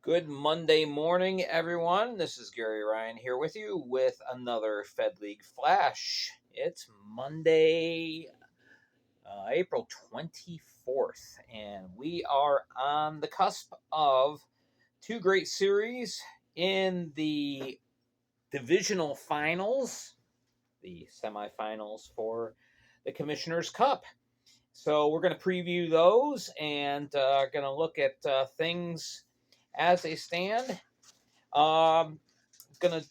Good Monday morning, everyone. This is Gary Ryan here with you with another Fed League Flash. It's Monday, April 24th, and we are on the cusp of two great series in the divisional finals, the semifinals for the Commissioner's Cup. So we're going to preview those and going to look at things as they stand. Going to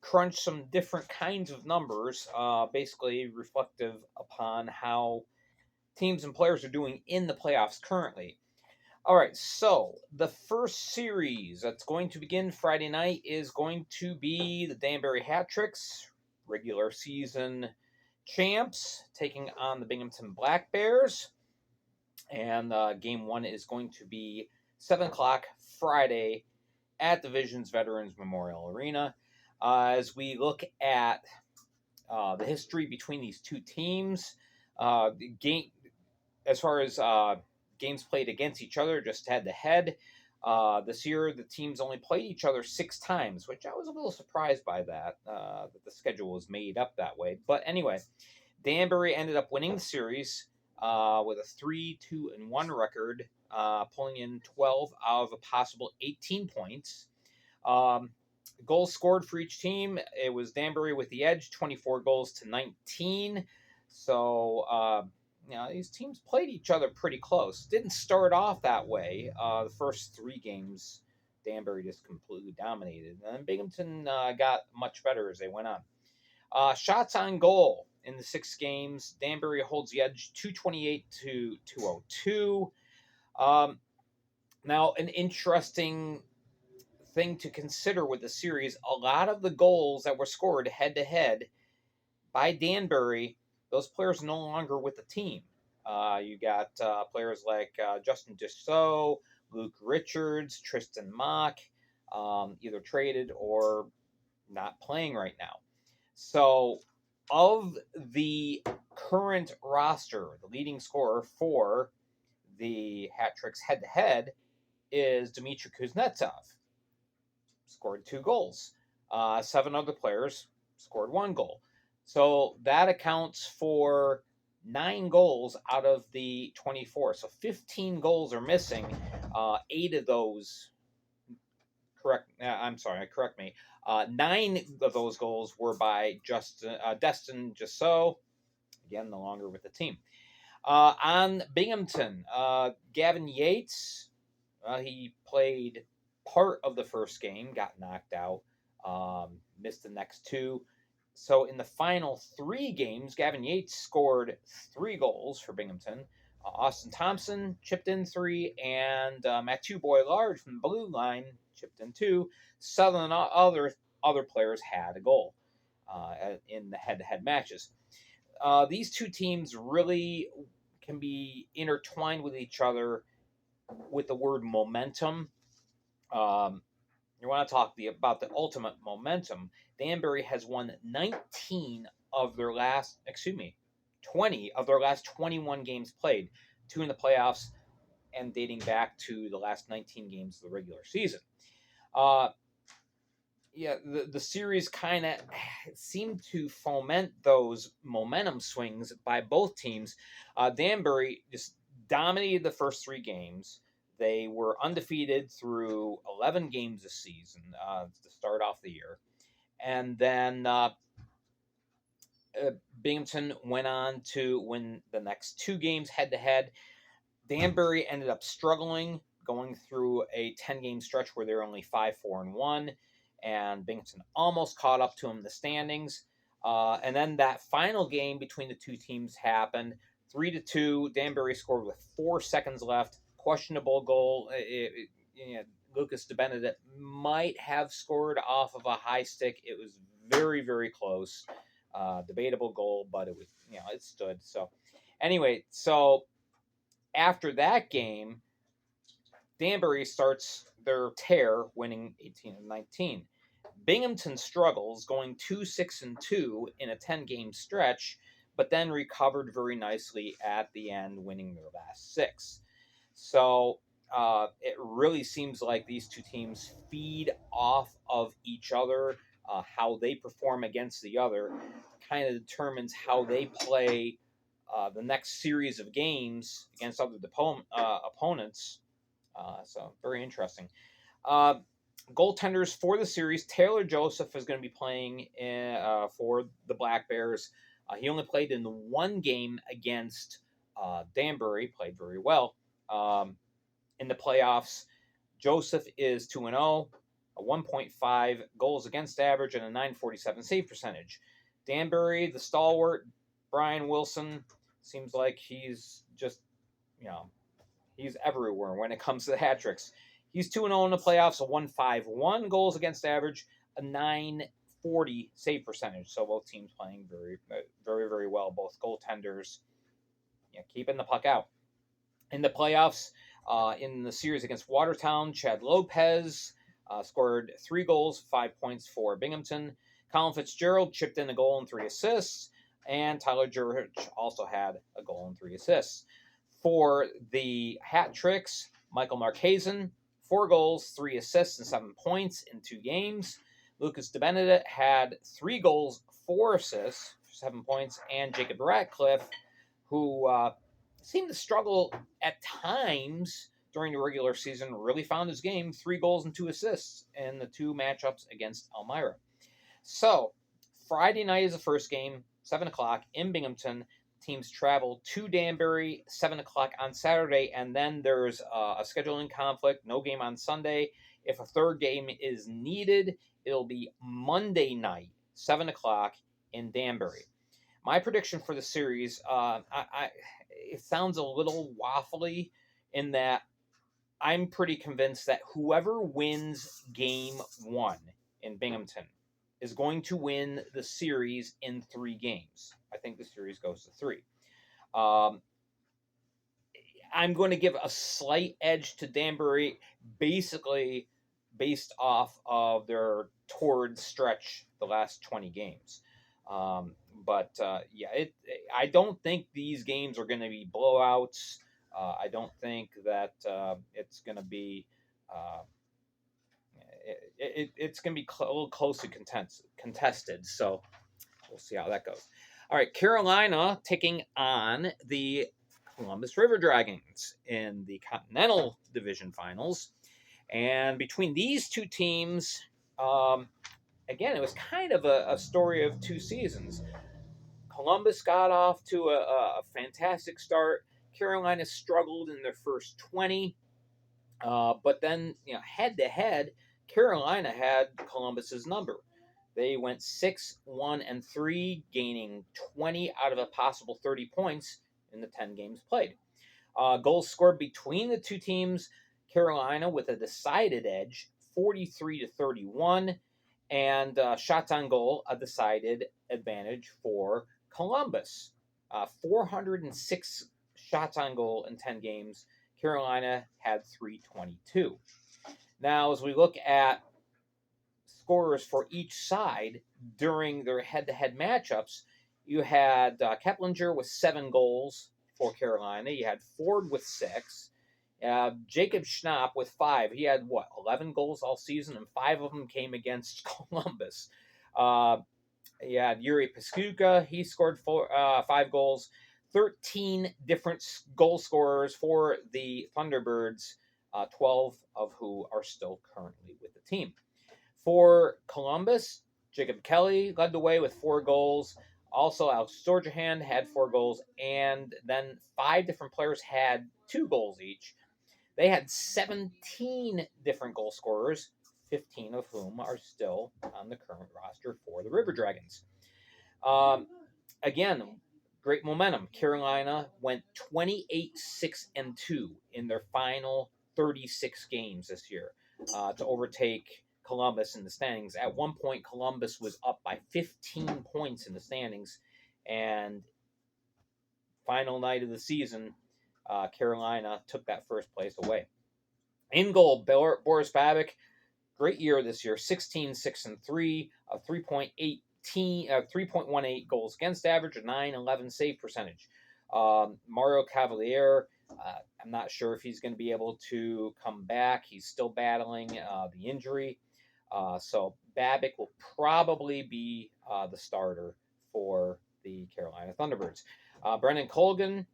crunch some different kinds of numbers, basically reflective upon how teams and players are doing in the playoffs currently. All right, so the first series that's going to begin Friday night is going to be the Danbury Hat Tricks, regular season champs, taking on the Binghamton Black Bears. And game one is going to be 7 o'clock Friday at the Visions Veterans Memorial Arena. As we look at the history between these two teams, the game as far as games played against each other, just head to head. This year, the teams only played each other 6 times, which I was a little surprised by that the schedule was made up that way. But anyway, Danbury ended up winning the series with a 3-2-1 record, pulling in 12 out of a possible 18 points. Goals scored for each team. It was Danbury with the edge, 24 goals to 19. So, these teams played each other pretty close. Didn't start off that way. The first 3 games, Danbury just completely dominated. And then Binghamton got much better as they went on. Shots on goal in the 6 games. Danbury holds the edge 228 to 202. Now, an interesting thing to consider with the series, a lot of the goals that were scored head to head by Danbury, those players are no longer with the team. You got players like Justin Dussault, Luke Richards, Tristan Mock, either traded or not playing right now. So, of the current roster, the leading scorer for the Hat Tricks head to head is Dmitry Kuznetsov. Scored 2 goals. 7 other players scored 1 goal. So that accounts for 9 goals out of the 24. So 15 goals are missing. 8 of those, correct me. 9 of those goals were by Destin Dussault, again, no longer with the team. On Binghamton, Gavin Yates, he played part of the first game, got knocked out, missed the next 2. So in the final 3 games, Gavin Yates scored 3 goals for Binghamton. Austin Thompson chipped in 3, and Mathieu Boilard from the blue line chipped in 2. Southern other players had a goal in the head-to-head matches. These two teams really can be intertwined with each other with the word momentum. You want to talk about the ultimate momentum. Danbury has won 20 of their last 21 games played, 2 in the playoffs, and dating back to the last 19 games of the regular season. The series kind of seemed to foment those momentum swings by both teams. Danbury just dominated the first 3 games. They were undefeated through 11 games this season to start off the year. And then Binghamton went on to win the next 2 games head-to-head. Danbury ended up struggling, going through a 10-game stretch where they were only 5-4-1. And Binghamton almost caught up to him in the standings. And then that final game between the two teams happened, 3-2. Danbury scored with 4 seconds left. Questionable goal. Lucas DeBenedette might have scored off of a high stick. It was very, very close. Debatable goal, but it was, it stood. So anyway, after that game, Danbury starts their tear, winning 18 of 19. Binghamton struggles, going 2-6-2 in a 10-game stretch, but then recovered very nicely at the end, winning their last 6. So it really seems like these two teams feed off of each other. How they perform against the other kind of determines how they play the next series of games against other opponents. So very interesting. Uh, Goaltenders for the series: Taylor Joseph is going to be playing for the Black Bears. He only played in the one game against Danbury, played very well. In the playoffs, Joseph is 2-0, a 1.5 goals against average, and a 947 save percentage. Danbury, the stalwart, Brian Wilson, seems like he's just, you know, he's everywhere when it comes to the hat tricks. He's 2-0 in the playoffs, a 151 goals against average, a 940 save percentage. So both teams playing very, very, very well. Both goaltenders, keeping the puck out. In the playoffs, in the series against Watertown, Chad Lopez scored 3 goals, 5 points for Binghamton. Colin Fitzgerald chipped in a goal and 3 assists, and Tyler Jurich also had a goal and 3 assists. For the hat tricks, Michael Markhazen, 4 goals, 3 assists, and 7 points in 2 games. Lucas DeBenedett had 3 goals, 4 assists, 7 points, and Jacob Ratcliffe, who seemed to struggle at times during the regular season, really found his game, 3 goals and 2 assists in the 2 matchups against Elmira. So, Friday night is the first game, 7 o'clock in Binghamton. Teams travel to Danbury, 7 o'clock on Saturday, and then there's a scheduling conflict, no game on Sunday. If a third game is needed, it'll be Monday night, 7 o'clock in Danbury. My prediction for the series, it sounds a little waffly in that I'm pretty convinced that whoever wins game 1 in Binghamton is going to win the series in 3 games. I think the series goes to 3. I'm going to give a slight edge to Danbury, basically based off of their torrid stretch the last 20 games. I don't think these games are going to be blowouts. I don't think that it's going to be it's going to be a little closely contested. So we'll see how that goes. All right, Carolina taking on the Columbus River Dragons in the Continental Division Finals. And between these two teams, again, it was kind of a story of 2 seasons. Columbus got off to a fantastic start. Carolina struggled in their first 20. But then, head to head, Carolina had Columbus's number. They went 6-1-3, gaining 20 out of a possible 30 points in the 10 games played. Goals scored between the two teams, Carolina with a decided edge, 43-31, and shots on goal, a decided advantage for Columbus. 406 shots on goal in 10 games. Carolina had 322. Now, as we look at scorers for each side during their head-to-head matchups, you had Keplinger with 7 goals for Carolina. You had Ford with 6. Jacob Schnapp with 5. He had, 11 goals all season, and 5 of them came against Columbus. You had Yuri Paskuka. He scored 5 goals. 13 different goal scorers for the Thunderbirds, 12 of who are still currently with the team. For Columbus, Jacob Kelly led the way with 4 goals. Also, Alex Storjahan had 4 goals, and then 5 different players had 2 goals each. They had 17 different goal scorers, 15 of whom are still on the current roster for the River Dragons. Again, great momentum. Carolina went 28-6-2 in their final 36 games this year to overtake Columbus in the standings. At one point, Columbus was up by 15 points in the standings, and final night of the season, Carolina took that first place away. In goal, Boris Babic, great year this year, 16-6-3, a 3.18 goals against average, a 911 save percentage. Mario Cavalier I'm not sure if he's going to be able to come back. He's still battling the injury. So Babick will probably be the starter for the Carolina Thunderbirds. Brendan Colgan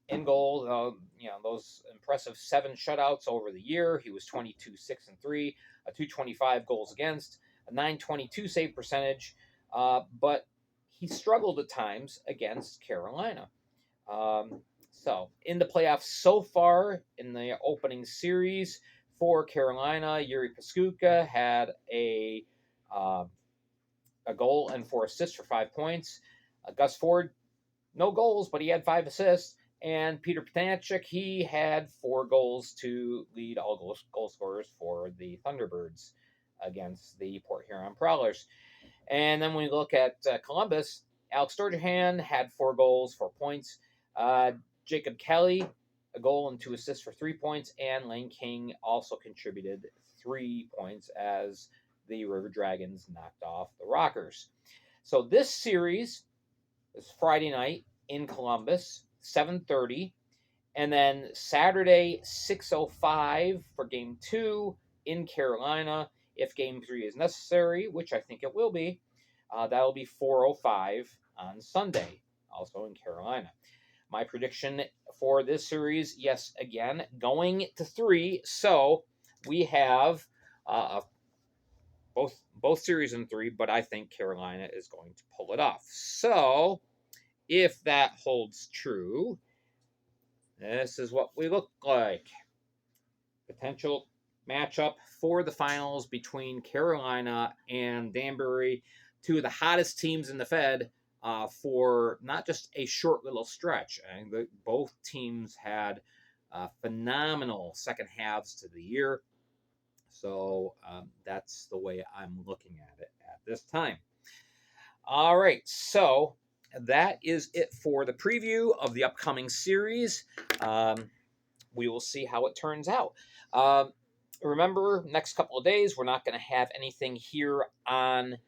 in goal. Those impressive 7 shutouts over the year. He was 22-6-3, a 225 goals against, a 922 save percentage, but he struggled at times against Carolina. So in the playoffs so far in the opening series for Carolina, Yuri Paskuka had a goal and 4 assists for 5 points. Gus Ford, no goals, but he had 5 assists. And Peter Patanchik, he had 4 goals to lead all goal scorers for the Thunderbirds against the Port Huron Prowlers. And then when we look at Columbus, Alex Sturgeon had 4 goals, 4 points. Jacob Kelly, a goal and 2 assists for 3 points. And Lane King also contributed 3 points as the River Dragons knocked off the Rockers. So this series is Friday night in Columbus, 7:30, and then Saturday 6:05 for Game 2 in Carolina. If Game 3 is necessary, which I think it will be, that will be 4:05 on Sunday, also in Carolina. My prediction for this series, yes, again, going to 3. So we have both series in 3, but I think Carolina is going to pull it off. So if that holds true, this is what we look like. Potential matchup for the finals between Carolina and Danbury, 2 of the hottest teams in the Fed for not just a short little stretch. Both teams had phenomenal second halves to the year. So that's the way I'm looking at it at this time. All right, so that is it for the preview of the upcoming series. We will see how it turns out. Remember, next couple of days, we're not going to have anything here on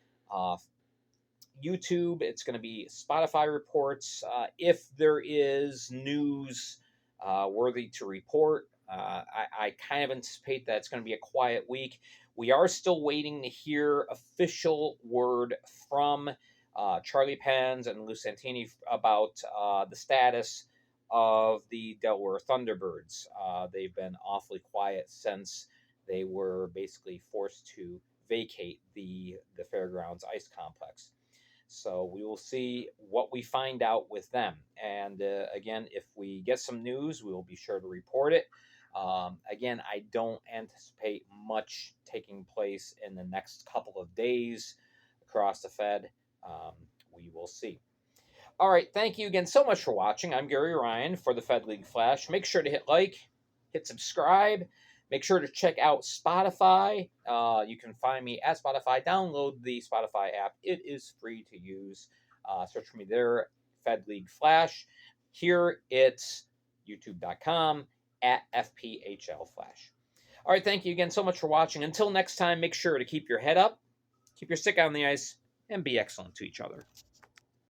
YouTube. It's going to be Spotify reports. If there is news worthy to report, I kind of anticipate that it's going to be a quiet week. We are still waiting to hear official word from Charlie Pens and Lou Santini about the status of the Delaware Thunderbirds. They've been awfully quiet since they were basically forced to vacate the Fairgrounds Ice Complex. So we will see what we find out with them. And again, if we get some news, we will be sure to report it. Again, I don't anticipate much taking place in the next couple of days across the Fed. We will see. All right, thank you again so much for watching. I'm Gary Ryan for the Fed League Flash. Make sure to hit like, hit subscribe. Make sure to check out Spotify. You can find me at Spotify. Download the Spotify app. It is free to use. Search for me there, Fed League Flash. Here it's youtube.com at FPHL Flash. All right, thank you again so much for watching. Until next time, make sure to keep your head up, keep your stick on the ice, and be excellent to each other.